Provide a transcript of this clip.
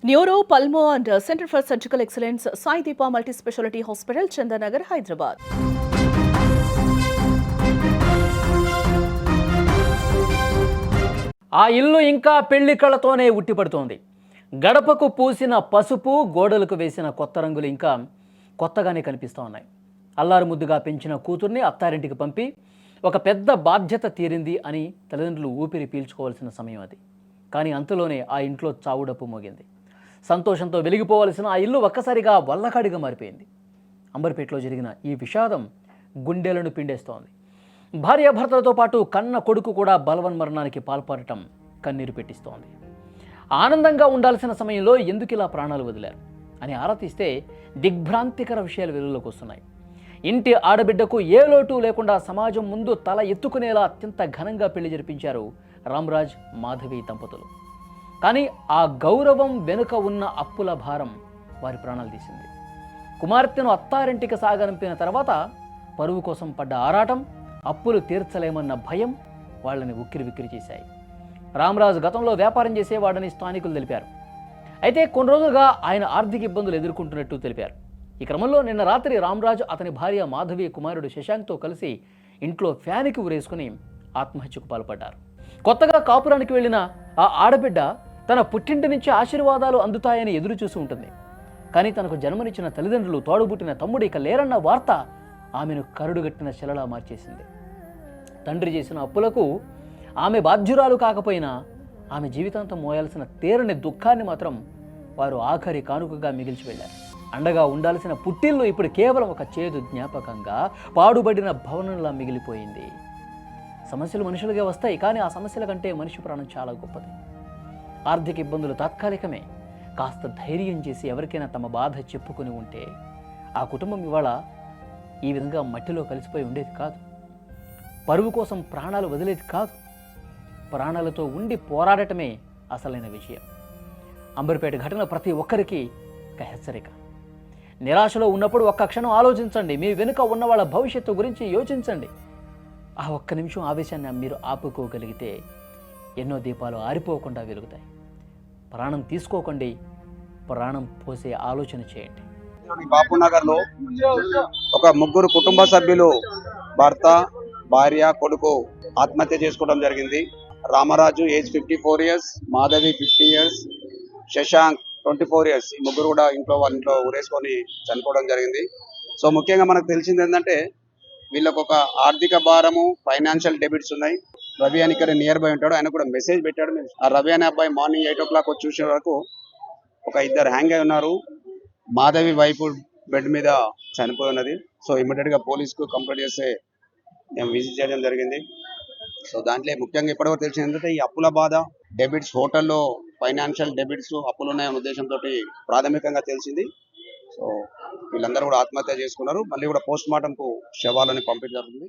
Neuro, Pulmo and Center for Surgical Excellence, Sai Deepa Multi-Speciality Hospital, Chandanagar, Hyderabad. ఆ ఇల్లు ఇంకా పెళ్లి కళతోనే ఉట్టిపడుతోంది. గడపకు పూసిన పసుపు, గోడలకు వేసిన కొత్త రంగులు ఇంకా కొత్తగానే కనిపిస్తూ ఉన్నాయి. అల్లారు ముద్దుగా పెంచిన కూతుర్ని అత్తారింటికి పంపి ఒక పెద్ద బాధ్యత తీరింది అని తల్లిదండ్రులు ఊపిరి పీల్చుకోవాల్సిన సమయం అది. కానీ అంతలోనే ఆ ఇంట్లో చావుడప్పు మోగింది. సంతోషంతో వెలిగిపోవలసిన ఆ ఇల్లు ఒక్కసారిగా వల్లకాడిగా మారిపోయింది. అంబర్పేటలో జరిగిన ఈ విషాదం గుండెలను పిండేస్తోంది. భార్యాభర్తలతో పాటు కన్న కొడుకు కూడా బలవన్మరణానికి పాల్పడటం కన్నీరు పెట్టిస్తోంది. ఆనందంగా ఉండాల్సిన సమయంలో ఎందుకు ఇలా ప్రాణాలు వదిలారు అని ఆరా తీస్తే దిగ్భ్రాంతికర విషయాలు వెలుగులోకి వస్తున్నాయి. ఇంటి ఆడబిడ్డకు ఏ లోటు లేకుండా సమాజం ముందు తల ఎత్తుకునేలా అత్యంత ఘనంగా పెళ్లి జరిపించారు రామ్రాజ్ మాధవి దంపతులు. కానీ ఆ గౌరవం వెనుక ఉన్న అప్పుల భారం వారి ప్రాణాలు తీసింది. కుమార్తెను అత్తారింటికి సాగనంపిన తర్వాత పరువు కోసం పడ్డ ఆరాటం, అప్పులు తీర్చలేమన్న భయం వాళ్ళని ఉక్కిరిబిక్కిరి చేశాయి. రామరాజు గతంలో వ్యాపారం చేసేవాడని స్థానికులు తెలిపారు. అయితే కొన్ని రోజులుగా ఆయన ఆర్థిక ఇబ్బందులు ఎదుర్కొంటున్నట్టు తెలిపారు. ఈ క్రమంలో నిన్న రాత్రి రామరాజు అతని భార్య మాధవి కుమారుడు శశాంక్తో కలిసి ఇంట్లో ఫ్యాన్కి ఉరేసుకుని ఆత్మహత్యకు పాల్పడ్డారు. కొత్తగా కాపురానికి వెళ్ళిన ఆ ఆడబిడ్డ తన పుట్టింటి నుంచి ఆశీర్వాదాలు అందుతాయని ఎదురు చూసి ఉంటుంది. కానీ తనకు జన్మనిచ్చిన తల్లిదండ్రులు, తోడుబుట్టిన తమ్ముడు ఇక లేరన్న వార్త ఆమెను కరుడుగట్టిన శిలలా మార్చేసింది. తండ్రి చేసిన అప్పులకు ఆమె బాధ్యురాలు కాకపోయినా ఆమె జీవితాంతం మోయాల్సిన తీరని దుఃఖాన్ని మాత్రం వారు ఆఖరి కానుకగా మిగిల్చి వెళ్ళారు. అండగా ఉండాల్సిన పుట్టిల్లు ఇప్పుడు కేవలం ఒక చేదు జ్ఞాపకంగా పాడుబడిన భవనంలా మిగిలిపోయింది. సమస్యలు మనుషులుగా వస్తాయి, కానీ ఆ సమస్యల కంటే మనిషి ప్రాణం చాలా గొప్పది. ఆర్థిక ఇబ్బందులు తాత్కాలికమే. కాస్త ధైర్యం చేసి ఎవరికైనా తమ బాధ చెప్పుకొని ఉంటే ఆ కుటుంబం ఇవాళ ఈ విధంగా మట్టిలో కలిసిపోయి ఉండేది కాదు. పరువు కోసం ప్రాణాలు వదిలేది కాదు. ప్రాణాలతో ఉండి పోరాడటమే అసలైన విజయం. అంబర్పేట ఘటన ప్రతి ఒక్కరికి ఒక హెచ్చరిక. నిరాశలో ఉన్నప్పుడు ఒక్క క్షణం ఆలోచించండి. మీ వెనుక ఉన్న వాళ్ళ భవిష్యత్తు గురించి యోచించండి. ఆ ఒక్క నిమిషం ఆవేశాన్ని మీరు ఆపుకోగలిగితే ఎన్నో దీపాలు ఆరిపోకుండా వెలుగుతాయి. ప్రాణం తీసుకోకండి, ప్రాణం పోసే ఆలోచన చేయండి. బాపునగర్లో ఒక ముగ్గురు కుటుంబ సభ్యులు, భర్త, భార్య, కొడుకు ఆత్మహత్య చేసుకోవడం జరిగింది. Ramaraju age 54 years, Madhavi 50 years, Shashank 24 years. ఈ ముగ్గురు కూడా వాళ్ళ ఇంట్లో ఊరేసుకొని చనిపోవడం జరిగింది. సో ముఖ్యంగా మనకు తెలిసింది ఏంటంటే వీళ్ళకు ఒక ఆర్థిక భారము, ఫైనాన్షియల్ డెబిట్స్ ఉన్నాయి. రవి అని ఇక్కడ నియర్ బై ఉంటాడు, ఆయన కూడా మెసేజ్ పెట్టాడు. ఆ రవి అనే అబ్బాయి మార్నింగ్ 8 o'clock వచ్చి చూసే వరకు ఒక ఇద్దరు హ్యాంగ్ అయి ఉన్నారు. మాధవి వైపు బెడ్ మీద చనిపోయి ఉన్నది. సో ఇమీడియట్ గా పోలీసుకు కంప్లైంట్ చేస్తే మేము విజిట్ చేయడం జరిగింది. సో దాంట్లో ముఖ్యంగా ఇప్పటివరకు తెలిసింది ఏంటంటే ఈ అప్పుల బాధ, డెబిట్స్, హోటల్లో ఫైనాన్షియల్ డెబిట్స్, అప్పులు ఉన్నాయనే ఉద్దేశంతో ప్రాథమికంగా తెలిసింది. సో వీళ్ళందరూ కూడా ఆత్మహత్య చేసుకున్నారు. మళ్ళీ కూడా పోస్ట్ మార్టం కు శవాలని పంపించడం జరుగుతుంది.